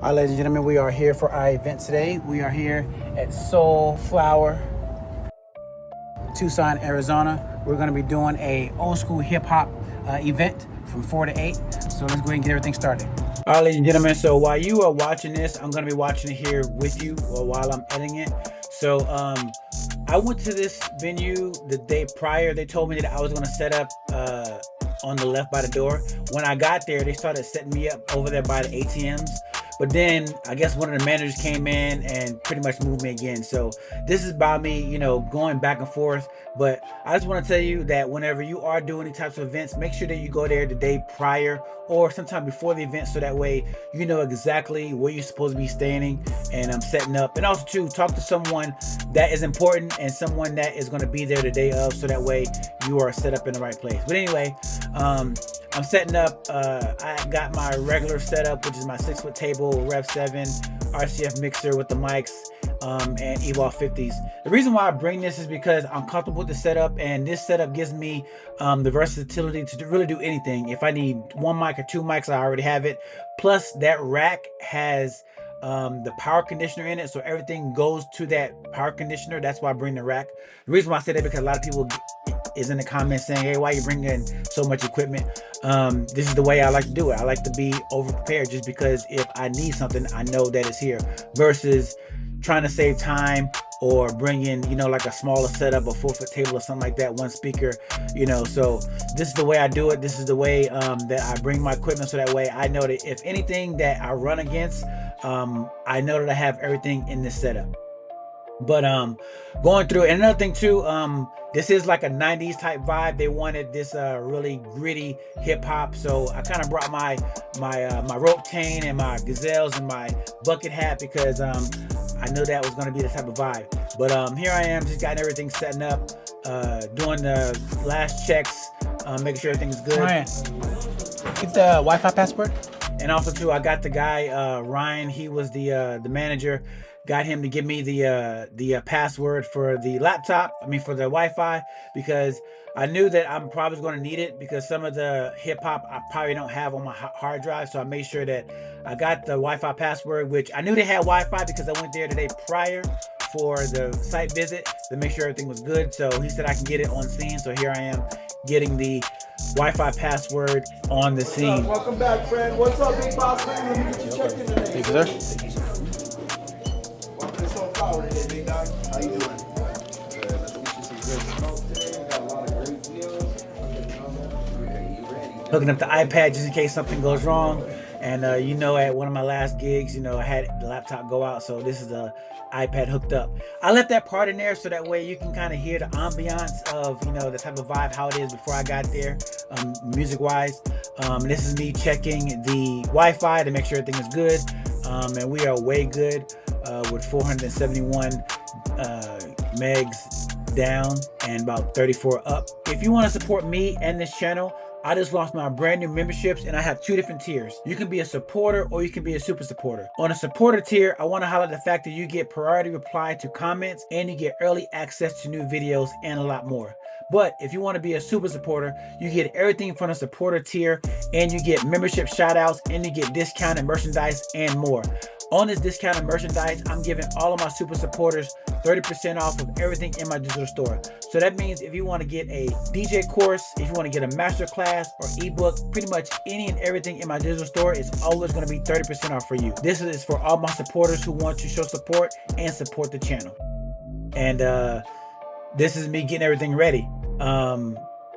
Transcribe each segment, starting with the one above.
All right, ladies and gentlemen, we are here for our event today. We are here at Soul Flower, Tucson, Arizona. We're going to be doing a old school hip hop event from 4 to 8. So let's go ahead and get everything started. All right, ladies and gentlemen, so while you are watching this, I'm going to be watching it here with you while I'm editing it. So I went to this venue the day prior. They told me that I was going to set up on the left by the door. When I got there, they started setting me up over there by the ATMs. But then I guess one of the managers came in and pretty much moved me again. So this is about me, you know, going back and forth. But I just want to tell you that whenever you are doing these types of events, make sure that you go there the day prior or sometime before the event, so that way you know exactly where you're supposed to be standing and setting up. And also too, talk to someone that is important and someone that is going to be there the day of, so that way you are set up in the right place. But anyway, I'm setting up. I got my regular setup, which is my 6-foot table, Rev 7, RCF mixer with the mics, and Evolve 50s. The reason why I bring this is because I'm comfortable with the setup, and this setup gives me the versatility to really do anything. If I need 1 mic or 2 mics, I already have it. Plus, that rack has the power conditioner in it, so everything goes to that power conditioner. That's why I bring the rack. The reason why I say that, because a lot of people is in the comments saying, hey, why you bringing so much equipment? This is the way I like to do it. I like to be over prepared, just because if I need something, I know that it's here, versus trying to save time or bring in, you know, like a smaller setup, a 4-foot table or something like that, 1 speaker, you know. So this is the way I do it. This is the way that I bring my equipment, so that way I know that if anything that I run against, I know that I have everything in this setup. But going through, and another thing too, this is like a 90s type vibe. They wanted this really gritty hip hop, so I kind of brought my rope chain and my gazelles and my bucket hat, because I knew that was going to be the type of vibe. But here I am, just getting everything setting up, doing the last checks, making sure everything's good. Ryan, get the Wi-Fi password. And also too, I got the guy Ryan. He was the manager. Got him to give me the password for the laptop. I mean, for the Wi-Fi, because I knew that I'm probably going to need it, because some of the hip hop I probably don't have on my hard drive. So I made sure that I got the Wi-Fi password, which I knew they had Wi-Fi because I went there the day prior for the site visit to make sure everything was good. So he said I can get it on scene. So here I am getting the Wi-Fi password on the scene. Welcome back, friend. What's up, big boss man? Let me get you checked in today. Thank you, sir. Welcome to Soul Flower today, big dog. How you doing? Good. Let's get you some good smoke today. We got a lot of great deals. You ready? Hooking up the iPad just in case something goes wrong. And you know, at one of my last gigs, you know, I had the laptop go out, so this is the iPad hooked up. I left that part in there so that way you can kind of hear the ambiance of, you know, the type of vibe, how it is before I got there, music wise. This is me checking the Wi-Fi to make sure everything is good, and we are way good with 471 megs down and about 34 up. If you want to support me and this channel, I just launched my brand new memberships, and I have 2 different tiers. You can be a supporter or you can be a super supporter. On a supporter tier, I want to highlight the fact that you get priority reply to comments, and you get early access to new videos and a lot more. But if you want to be a super supporter, you get everything from a supporter tier, and you get membership shout outs, and you get discounted merchandise and more. On this discounted merchandise, I'm giving all of my super supporters 30% off of everything in my digital store. So that means if you want to get a DJ course, if you want to get a master class or ebook, pretty much any and everything in my digital store is always going to be 30% off for you. This is for all my supporters who want to show support and support the channel. And this is me getting everything ready.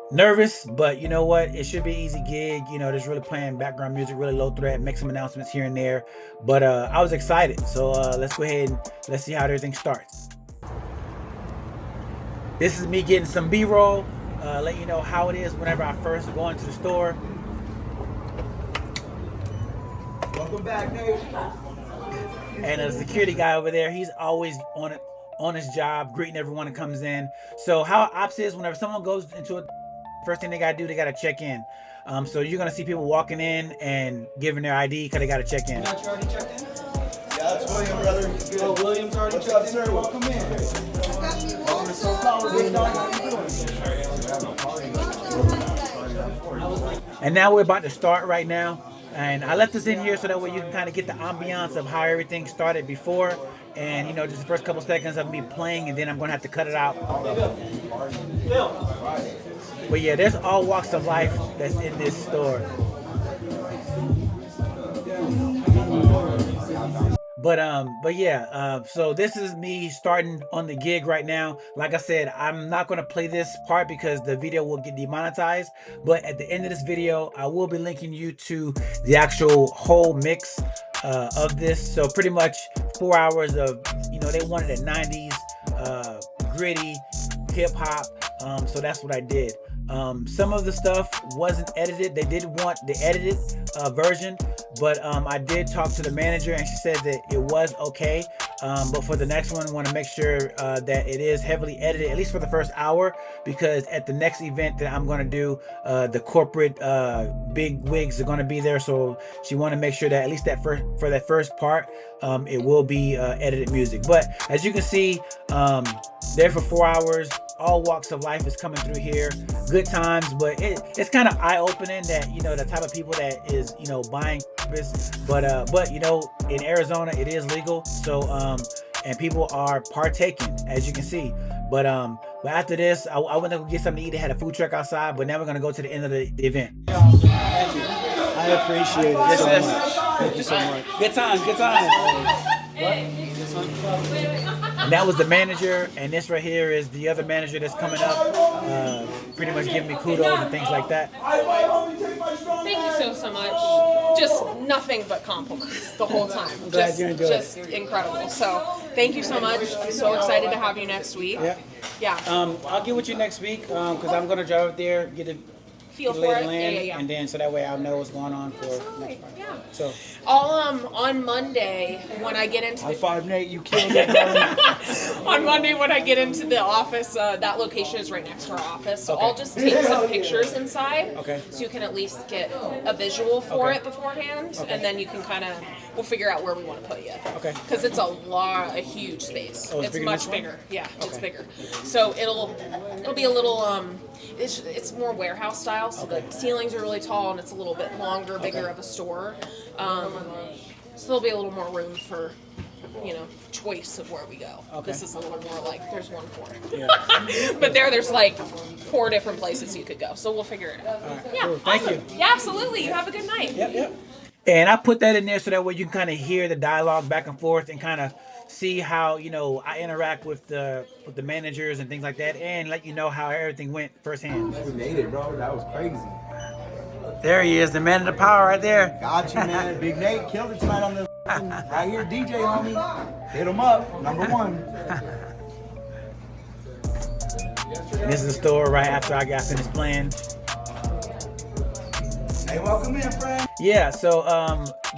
Nervous, but you know what, it should be an easy gig. You know, just really playing background music, really low threat, make some announcements here and there. But I was excited, so let's go ahead and let's see how everything starts. This is me getting some b-roll, let you know how it is whenever I first go into the store. Welcome back, Dave. And the security guy over there, he's always on his job, greeting everyone that comes in. So how ops is, whenever someone goes into it, first thing they gotta do, they gotta check in. So you're gonna see people walking in and giving their ID because they gotta check in. You already checked in? Yeah, that's William, brother. He's good. Oh, William's already checked in. Sir? Welcome in. Welcome to Soul Flower, big dog. How you doing? And now we're about to start right now. And I left this in here so that way you can kind of get the ambiance of how everything started before. And, you know, just the first couple seconds of me playing, and then I'm going to have to cut it out. But yeah, there's all walks of life that's in this store. But yeah, so this is me starting on the gig right now. Like I said, I'm not gonna play this part because the video will get demonetized. But at the end of this video, I will be linking you to the actual whole mix of this. So pretty much 4 hours of, you know, they wanted a 90s gritty hip hop. So that's what I did. Some of the stuff wasn't edited. They did want the edited version, but I did talk to the manager and she said that it was okay. But for the next one, I want to make sure that it is heavily edited, at least for the first hour, because at the next event that I'm going to do, the corporate big wigs are going to be there. So she wanted to make sure that at least for that first part, it will be edited music. But as you can see, there for 4 hours, all walks of life is coming through here. Good times, but it's kind of eye-opening that, you know, the type of people that is, you know, buying this. But you know, in Arizona it is legal, so and people are partaking, as you can see. But after this, I went to go get something to eat. They had a food truck outside, but now we're gonna go to the end of the event. Thank you. I appreciate it so much. Thank you so much. Good times, good times. And that was the manager, and this right here is the other manager that's coming up, pretty much giving me kudos and things like that. Thank you so much. Just nothing but compliments the whole time. I'm glad you enjoyed just incredible. So thank you so much. I'm so excited to have you next week. Yeah. Yeah. I'll get with you next week because I'm gonna drive up there, get a Feel lay for of it. land, Yeah. and then so that way I'll know what's going on for Absolutely. next time. Yeah. So I'll on Monday when I get into High five, Nate. You killed it, bro. on Monday when I get into the office, that location is right next to our office. So Okay. I'll just take some pictures inside. Okay. So you can at least get a visual for Okay. it beforehand, Okay. and then you can we'll figure out where we want to put you. Okay. Because it's a huge space. Oh, it's it's bigger than much this one? bigger. Yeah, it's Okay. bigger. So it'll be a little it's more warehouse style. So the ceilings are really tall and it's a little bit longer, bigger of a store. So there'll be a little more room for, you know, choice of where we go. Okay. This is a little more like there's one corner. yeah. But there's like 4 different places you could go. So we'll figure it out. Yeah. Cool. Thank awesome. you. Yeah, absolutely. You have a good night. Yep. And I put that in there so that way you can kind of hear the dialogue back and forth and kind of see how, you know, I interact with the managers and things like that, and let you know how everything went firsthand. We made it, bro. That was crazy. There he is, the man of the power right there. Got you, man. Big Nate killed it tonight on the right here, DJ homie. Hit him up, #1. And this is the store right after I got finished playing. Hey, welcome in, friend. Yeah, so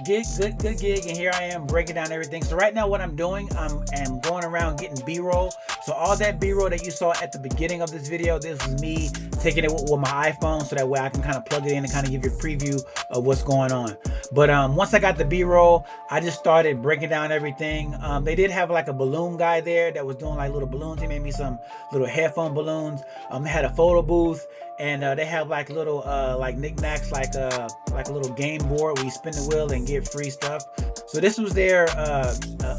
good gig, and here I am breaking down everything. So right now what I'm doing, I'm going around getting B-roll. So all that B-roll that you saw at the beginning of this video, this is me taking it with my iPhone, so that way I can kind of plug it in and kind of give you a preview of what's going on. But once I got the B-roll, I just started breaking down everything. They did have like a balloon guy there that was doing like little balloons. He made me some little headphone balloons. They had a photo booth, and they have like little like knickknacks, like a little game board where you spin the wheel and get free stuff. So this was their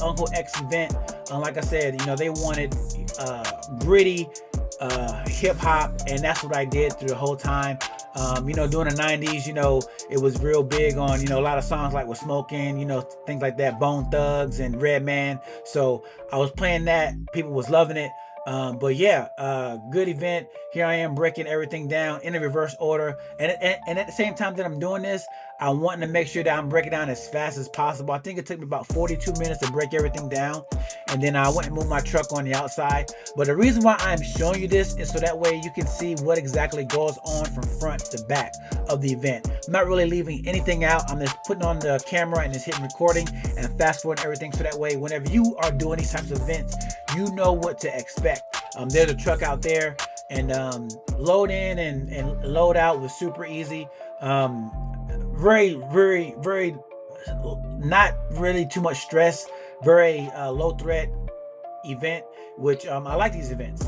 Uncle X event. Like I said, you know, they wanted gritty hip hop, and that's what I did through the whole time. You know, during the 90s, you know, it was real big on, you know, a lot of songs like with Smoking, you know, things like that, Bone Thugs and Redman. So I was playing that, people was loving it. But yeah, good event. Here I am breaking everything down in a reverse order, and at the same time that I'm doing this, I'm wanting to make sure that I'm breaking down as fast as possible. I think it took me about 42 minutes to break everything down, and then I went and moved my truck on the outside. But the reason why I'm showing you this is so that way you can see what exactly goes on from front to back of the event. I'm not really leaving anything out. I'm just putting on the camera and just hitting recording and fast forwarding everything, so that way whenever you are doing these types of events, you know what to expect. There's a truck out there, and load in and load out was super easy. Very not really too much stress. Very low threat event, which I like these events.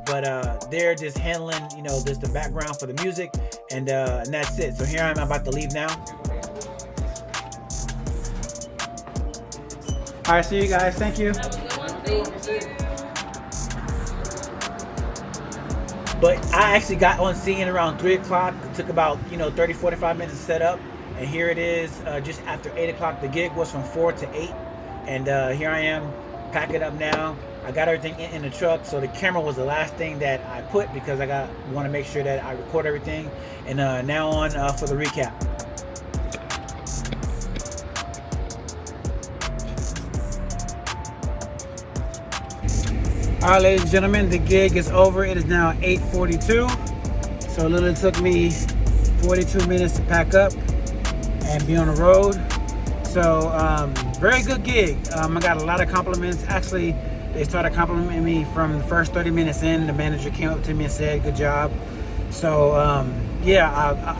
But they're just handling, you know, just the background for the music, and that's it. So here I'm about to leave now. All right, see you guys. Thank you. But I actually got on scene around 3 o'clock. It took about 30, 45 minutes to set up, and here it is just after 8 o'clock. The gig was from 4 to 8, and here I am packing up now. I got everything in the truck, so the camera was the last thing that I put because I want to make sure that I record everything. And now on for the recap. All right, ladies and gentlemen, the gig is over. It is now 8:42. So it literally took me 42 minutes to pack up and be on the road. So very good gig. I got a lot of compliments. Actually, they started complimenting me from the first 30 minutes in. The manager came up to me and said, good job. So yeah,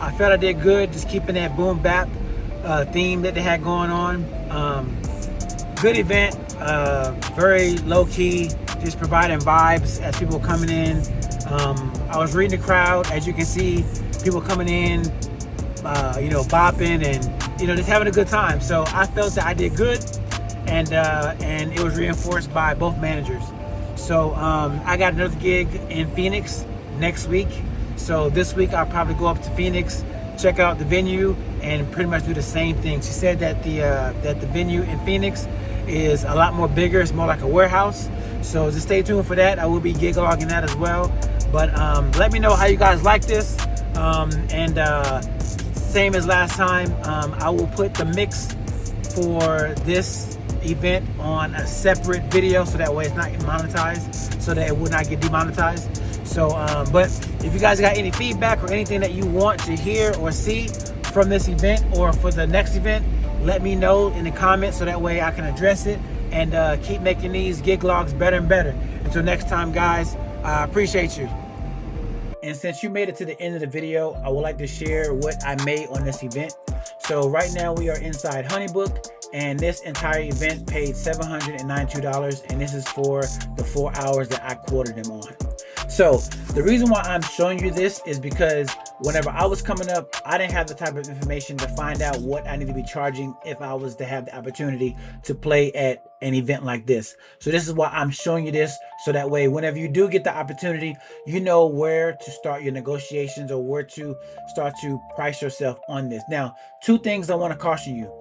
I felt I did good, just keeping that boom bap theme that they had going on. Good event, very low key, just providing vibes as people coming in. I was reading the crowd, as you can see, people coming in, bopping and just having a good time. So I felt that I did good, and it was reinforced by both managers. So I got another gig in Phoenix next week. So this week I'll probably go up to Phoenix, check out the venue, and pretty much do the same thing. She said that the venue in Phoenix is a lot more bigger. It's more like a warehouse. So just stay tuned for that. I will be gig logging that as well. But let me know how you guys like this. Same as last time, I will put the mix for this event on a separate video, so that way it's not monetized, so that it would not get demonetized. So but if you guys got any feedback or anything that you want to hear or see from this event or for the next event, let me know in the comments, so that way I can address it and keep making these gig logs better and better. Until next time, guys, I appreciate you. And since you made it to the end of the video, I would like to share what I made on this event. So right now we are inside Honeybook, and this entire event paid $792, and this is for the 4 hours that I quoted them on. So the reason why I'm showing you this is because whenever I was coming up, I didn't have the type of information to find out what I need to be charging if I was to have the opportunity to play at an event like this. So this is why I'm showing you this, so that way whenever you do get the opportunity, you know where to start your negotiations or where to start to price yourself on this. Now, two things I want to caution you.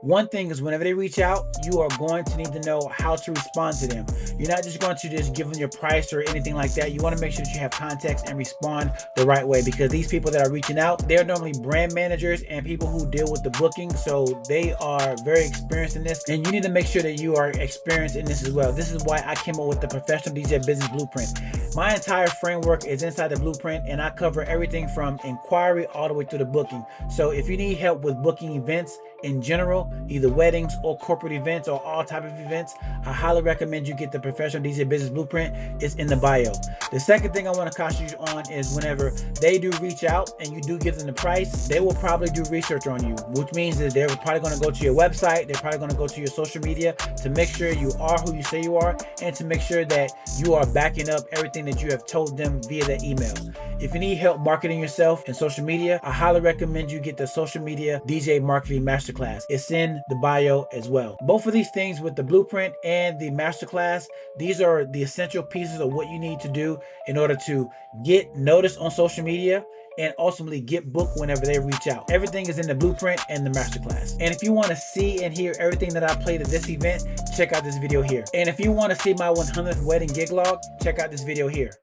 One thing is, whenever they reach out, you are going to need to know how to respond to them. You're not just going to just give them your price or anything like that. You want to make sure that you have context and respond the right way, because these people that are reaching out, they're normally brand managers and people who deal with the booking. So they are very experienced in this, and you need to make sure that you are experienced in this as well. This is why I came up with the Professional DJ Business Blueprint. My entire framework is inside the blueprint, and I cover everything from inquiry all the way to the booking. So if you need help with booking events in general, either weddings or corporate events or all type of events, I highly recommend you get the Professional DJ Business Blueprint. It's in the bio. The second thing I want to caution you on is whenever they do reach out and you do give them the price, they will probably do research on you, which means that they're probably going to go to your website, they're probably going to go to your social media to make sure you are who you say you are, and to make sure that you are backing up everything that you have told them via that email. If you need help marketing yourself in social media, I highly recommend you get the Social Media DJ Marketing Masterclass. It's in the bio as well. Both of these things, with the blueprint and the masterclass, these are the essential pieces of what you need to do in order to get noticed on social media and ultimately get booked whenever they reach out. Everything is in the blueprint and the masterclass. And if you want to see and hear everything that I played at this event, check out this video here. And if you want to see my 100th wedding gig log, check out this video here.